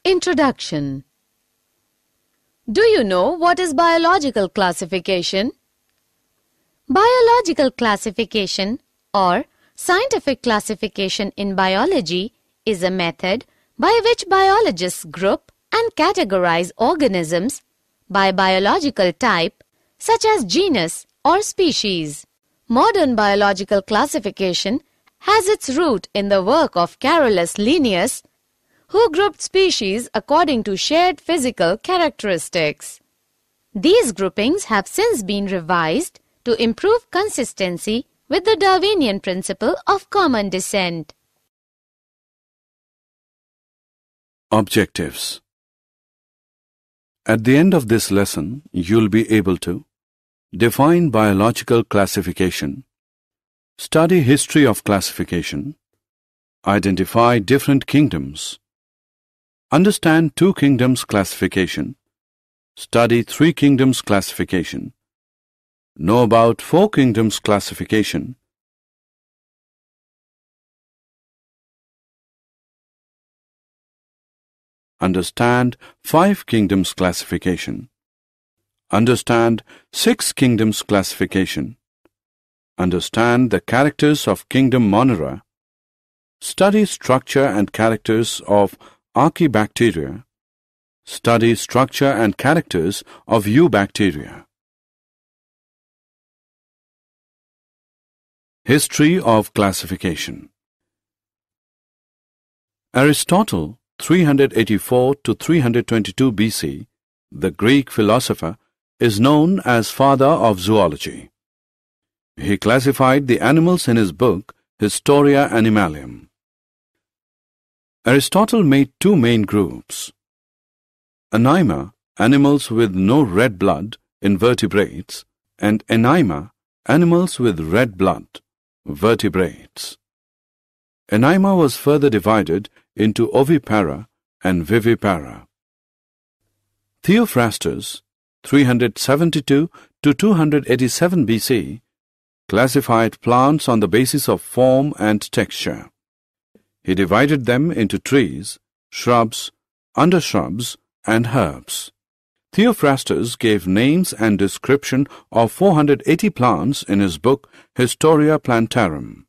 Introduction. Do you know what is biological classification? Biological classification or scientific classification in biology is a method by which biologists group and categorize organisms by biological type such as genus or species. Modern biological classification has its root in the work of Carolus Linnaeus, who grouped species according to shared physical characteristics. These groupings have since been revised to improve consistency with the Darwinian principle of common descent. Objectives. At the end of this lesson, you'll be able to define biological classification, study history of classification, identify different kingdoms, understand two kingdoms classification, study three kingdoms classification, know about four kingdoms classification, understand five kingdoms classification, understand six kingdoms classification, understand the characters of kingdom Monera, study structure and characters of Archaebacteria, study structure and characters of Eubacteria. History of classification. Aristotle, 384 to 322 BC, the Greek philosopher, is known as father of zoology. He classified the animals in his book Historia Animalium. Aristotle made two main groups: Anima, animals with no red blood, invertebrates, and Anima, animals with red blood, vertebrates. Anima was further divided into ovipara and vivipara. Theophrastus, 372 to 287 BC, classified plants on the basis of form and texture. He divided them into trees, shrubs, undershrubs, and herbs. Theophrastus gave names and description of 480 plants in his book Historia Plantarum.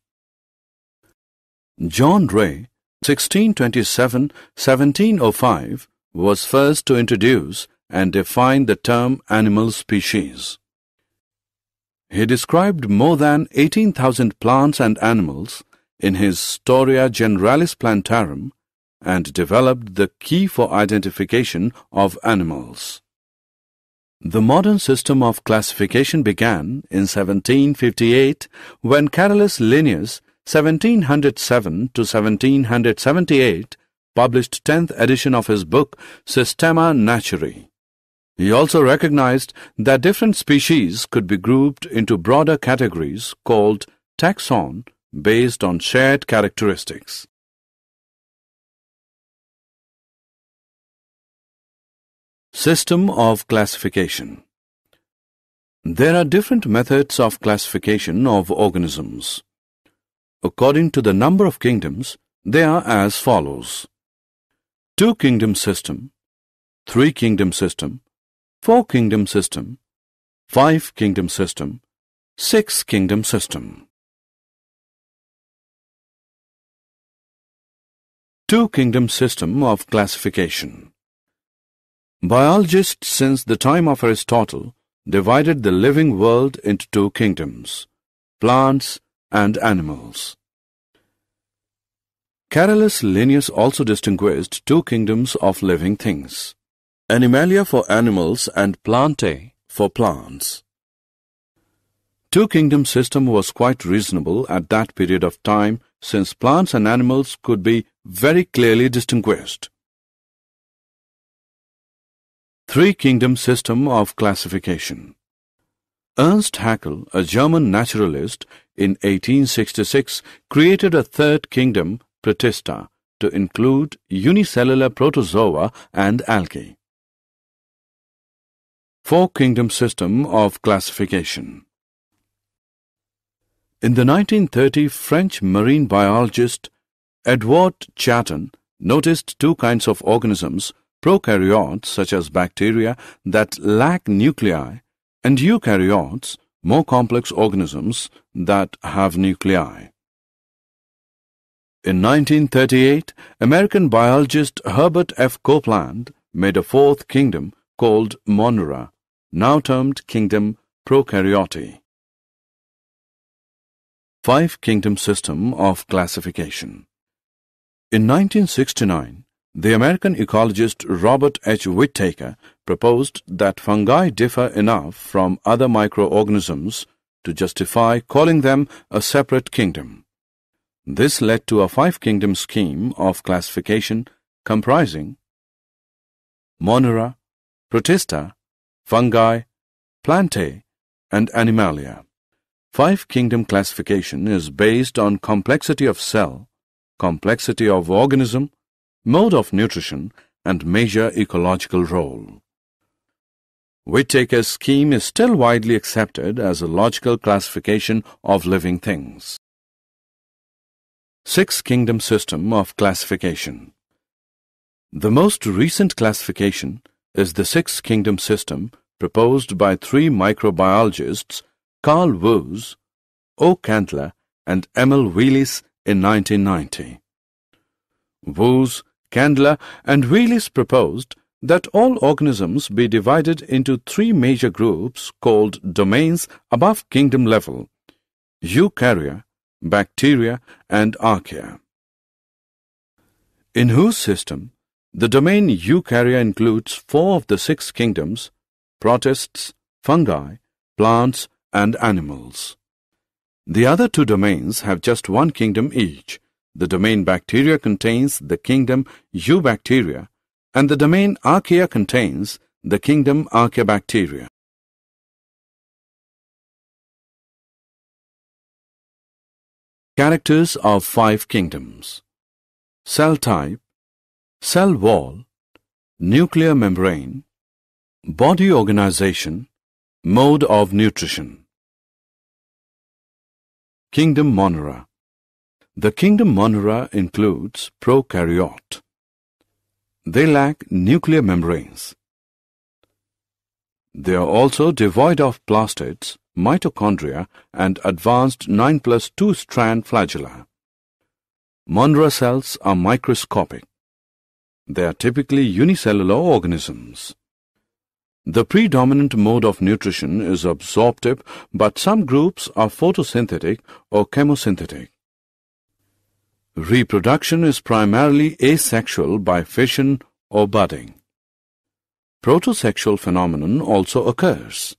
John Ray, 1627-1705, was first to introduce and define the term animal species. He described more than 18,000 plants and animals in his Historia Generalis Plantarum and developed the key for identification of animals. The modern system of classification began in 1758 when Carolus Linnaeus, 1707 to 1778, published 10th edition of his book Systema Naturae. He also recognized that different species could be grouped into broader categories called taxon based on shared characteristics. System of classification. There are different methods of classification of organisms. According to the number of kingdoms, they are as follows: two-kingdom system, three-kingdom system, four-kingdom system, five-kingdom system, six-kingdom system. Two-kingdom system of classification. Biologists since the time of Aristotle divided the living world into two kingdoms, plants and animals. Carolus Linnaeus also distinguished two kingdoms of living things, Animalia for animals and Plantae for plants. Two-kingdom system was quite reasonable at that period of time since plants and animals could be very clearly distinguished. Three-kingdom system of classification. Ernst Haeckel, a German naturalist, in 1866 created a third kingdom, Protista, to include unicellular protozoa and algae. Four-kingdom system of classification. In the 1930 French marine biologist Edouard Chaton noticed two kinds of organisms, prokaryotes such as bacteria that lack nuclei, and eukaryotes, more complex organisms that have nuclei. In 1938, American biologist Herbert F. Copeland made a fourth kingdom called Monera, now termed Kingdom Prokaryote. Five-kingdom system of classification. In 1969, the American ecologist Robert H. Whittaker proposed that fungi differ enough from other microorganisms to justify calling them a separate kingdom. This led to a five-kingdom scheme of classification comprising Monera, Protista, Fungi, Plantae, and Animalia. Five-kingdom classification is based on complexity of cell, complexity of organism, mode of nutrition, and major ecological role. Whittaker's scheme is still widely accepted as a logical classification of living things. Six-kingdom system of classification. The most recent classification is the six-kingdom system proposed by three microbiologists, Carl Woese, O. Candler, and Emil Wheelis in 1990. Woese, Candler, and Wheelis proposed that all organisms be divided into three major groups called domains above kingdom level: eukarya, bacteria, and archaea. In whose system, the domain eukarya includes four of the six kingdoms: protists, fungi, plants, and animals. The other two domains have just one kingdom each. The domain bacteria contains the kingdom Eubacteria, and the domain archaea contains the kingdom Archaebacteria. Characters of five kingdoms: cell type, cell wall, nuclear membrane, body organization, mode of nutrition. Kingdom Monera. The kingdom Monera includes prokaryote. They lack nuclear membranes. They are also devoid of plastids, mitochondria, and advanced 9+2 strand flagella. Monera cells are microscopic. They are typically unicellular organisms. The predominant mode of nutrition is absorptive, but some groups are photosynthetic or chemosynthetic. Reproduction is primarily asexual by fission or budding. Protosexual phenomenon also occurs.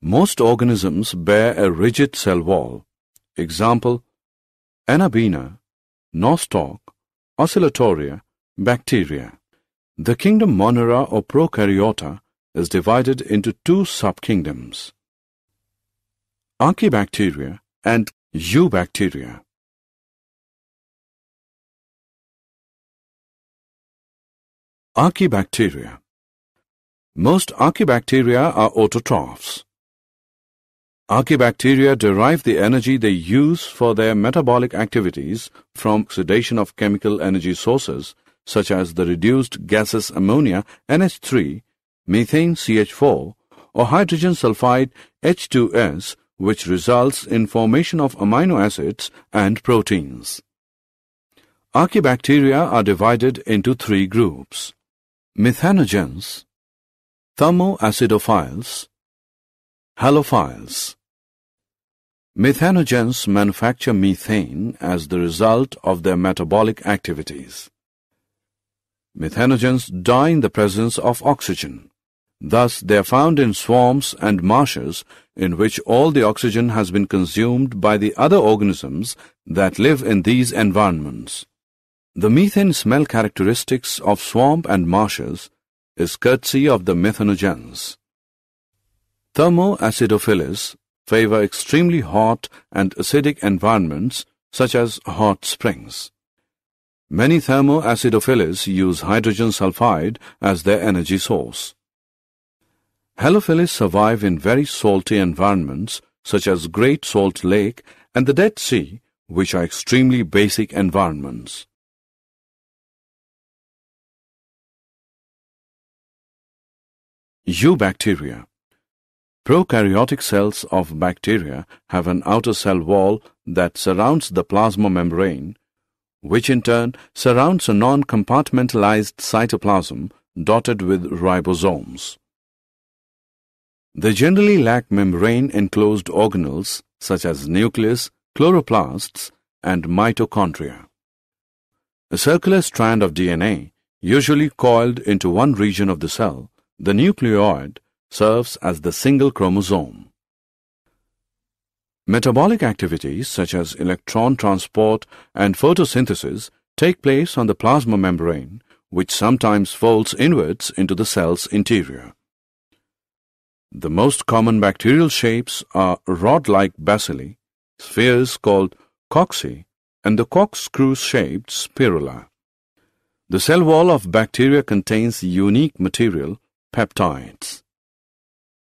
Most organisms bear a rigid cell wall. Example: Anabaena, nostoc, oscillatoria, bacteria. The kingdom Monera or Prokaryota is divided into two subkingdoms: Archaebacteria and Eubacteria. Archaebacteria. Most archaebacteria are autotrophs. Archaebacteria derive the energy they use for their metabolic activities from oxidation of chemical energy sources such as the reduced gases ammonia NH3, methane CH4, or hydrogen sulfide H2S, which results in formation of amino acids and proteins. Archaebacteria are divided into three groups: methanogens, thermoacidophiles, halophiles. Methanogens manufacture methane as the result of their metabolic activities. Methanogens die in the presence of oxygen. Thus, they are found in swamps and marshes in which all the oxygen has been consumed by the other organisms that live in these environments. The methane smell characteristics of swamp and marshes is courtesy of the methanogens. Thermoacidophils favor extremely hot and acidic environments such as hot springs. Many thermoacidophils use hydrogen sulfide as their energy source. Halophils survive in very salty environments such as Great Salt Lake and the Dead Sea, which are extremely basic environments. Eubacteria. Prokaryotic cells of bacteria have an outer cell wall that surrounds the plasma membrane, which in turn surrounds a non-compartmentalized cytoplasm dotted with ribosomes. They generally lack membrane-enclosed organelles such as nucleus, chloroplasts, and mitochondria. A circular strand of DNA, usually coiled into one region of the cell, the nucleoid, serves as the single chromosome. Metabolic activities such as electron transport and photosynthesis take place on the plasma membrane, which sometimes folds inwards into the cell's interior. The most common bacterial shapes are rod-like bacilli, spheres called cocci, and the corkscrew-shaped spirula. The cell wall of bacteria contains unique material, peptides.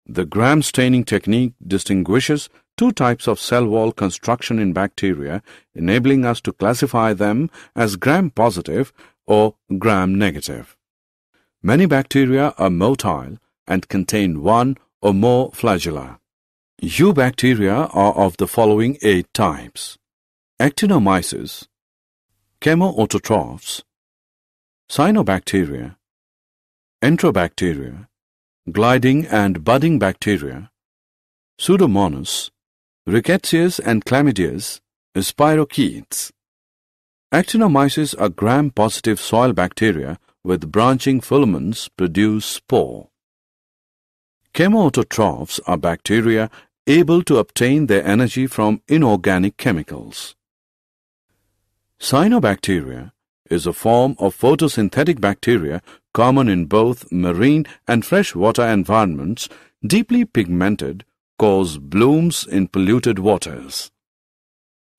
The Gram staining technique distinguishes two types of cell wall construction in bacteria, enabling us to classify them as gram-positive or gram-negative. Many bacteria are motile and contain one or more flagella. Eubacteria are of the following 8 types: Actinomyces, chemoautotrophs, cyanobacteria, enterobacteria, gliding and budding bacteria, Pseudomonas, Rickettsias and Chlamydias, spirochetes. Actinomyces are gram-positive soil bacteria with branching filaments produce spore. Chemoautotrophs are bacteria able to obtain their energy from inorganic chemicals. Cyanobacteria is a form of photosynthetic bacteria common in both marine and freshwater environments, deeply pigmented, cause blooms in polluted waters.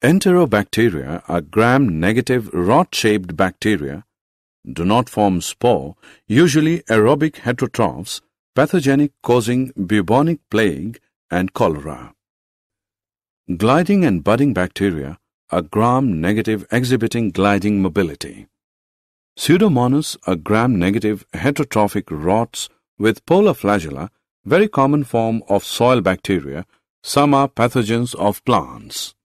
Enterobacteria are gram-negative rod-shaped bacteria, do not form spore, usually aerobic heterotrophs, pathogenic, causing bubonic plague and cholera. Gliding and budding bacteria are gram-negative, exhibiting gliding mobility. Pseudomonas are gram-negative heterotrophic rods with polar flagella, very common form of soil bacteria. Some are pathogens of plants.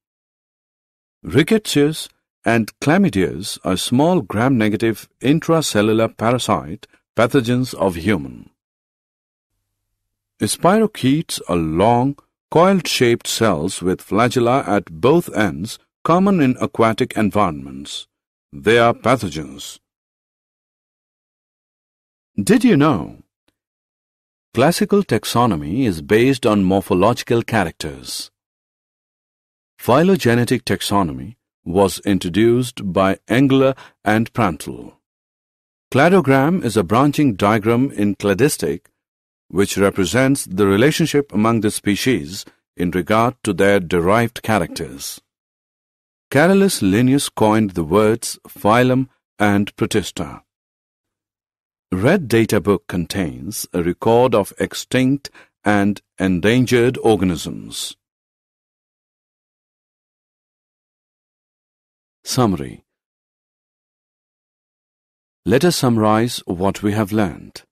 Rickettsias and Chlamydias are small gram-negative intracellular parasite pathogens of human. Spirochetes are long, coiled-shaped cells with flagella at both ends, common in aquatic environments. They are pathogens. Did you know? Classical taxonomy is based on morphological characters. Phylogenetic taxonomy was introduced by Engler and Prantl. Cladogram is a branching diagram in cladistic which represents the relationship among the species in regard to their derived characters. Carolus Linnaeus coined the words phylum and protista. Red Data Book contains a record of extinct and endangered organisms. Summary. Let us summarize what we have learned.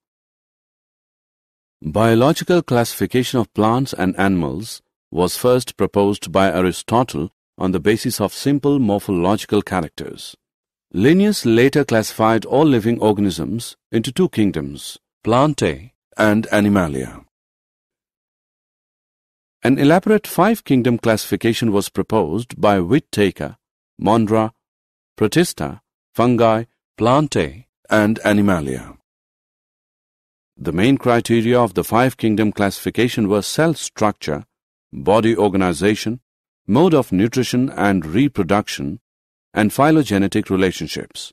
Biological classification of plants and animals was first proposed by Aristotle on the basis of simple morphological characters. Linnaeus later classified all living organisms into 2 kingdoms, Plantae and Animalia. An elaborate 5-kingdom classification was proposed by Whittaker, Mondra, Protista, Fungi, Plantae, and Animalia. The main criteria of the 5-kingdom classification were cell structure, body organization, mode of nutrition and reproduction, and phylogenetic relationships.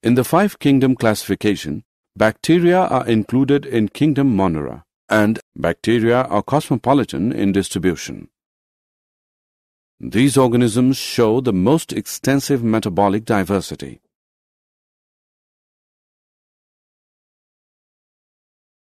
In the 5-kingdom classification, bacteria are included in kingdom Monera, and bacteria are cosmopolitan in distribution. These organisms show the most extensive metabolic diversity.